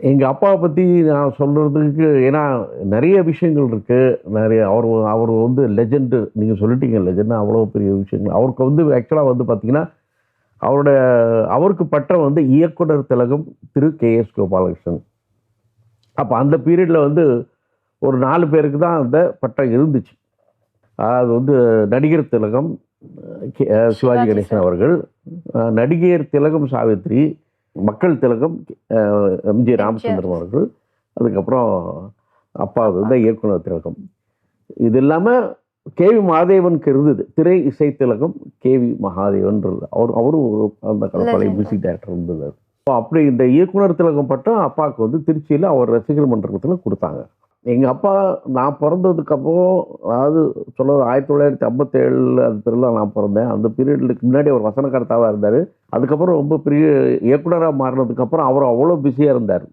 எங்க அப்பாவ பத்தி நான் சொல்றதுக்கு ஏன்னா நெறைய விஷயங்கள் இருக்கு. நெறைய அவரு வந்து லெஜெண்ட். நீங்க சொல்லிட்டீங்க லெஜெண்ட்னா அவ்வளோ பெரிய விஷயங்கள். அவருக்கு வந்து ஆக்சுவலா வந்து பார்த்தீங்கன்னா, அவரோட அவருக்கு பட்டம் வந்து இயக்குனர் திலகம் திரு கே.எஸ். கோபாலகிருஷ்ணன். அப்ப அந்த பீரியட்ல வந்து ஒரு 4 பேருக்கு தான் அந்த பட்டம் இருந்துச்சு. அது வந்து நடிகர் திலகம், சிவாஜி சிவாஜி கணேசன் சார். அவர்கள், நடிகையர் திலகம் சாவித்திரி, மக்கள் திலகம் அ எம்.ஜி. எம்ஜிஆர் ராமச்சந்திரன் அவர்கள், அதுக்கப்புறம் அப்பா வந்து அப்பாக்கு. இயக்குனர் திலகம். இது இல்லாம கே.வி. மகாதேவனுக்கு இருந்தது. திரை இசை திலகம் கே.வி. மகாதேவன்றது. அவரும் ஒரு அந்த கால பழைய லெஜெண்ட். மியூசிக் டைரக்டர் இருந்தது. அப்படி இந்த இயக்குனர் திலகம் பட்டம் அப்பாவுக்கு வந்து திருச்சியில அவர் ரசிகர் மன்றத்துல குடுத்தாங்க. எங்க அப்பா நான் பொறந்ததுக்கு அப்புறம் அதாவது சொல்றது 1957 அது பிறகுலாம் நான் பொறந்தேன். அந்த பீரியட்லுக்கு முன்னாடி அவர் வசனகர்த்தாவா இருந்தாரு. அதுக்கப்புறம் ரொம்ப பெரிய இயக்குனரா மாறுனதுக்கு அப்புறம் அவர் அவ்வளோ பிஸியா இருந்தாரு.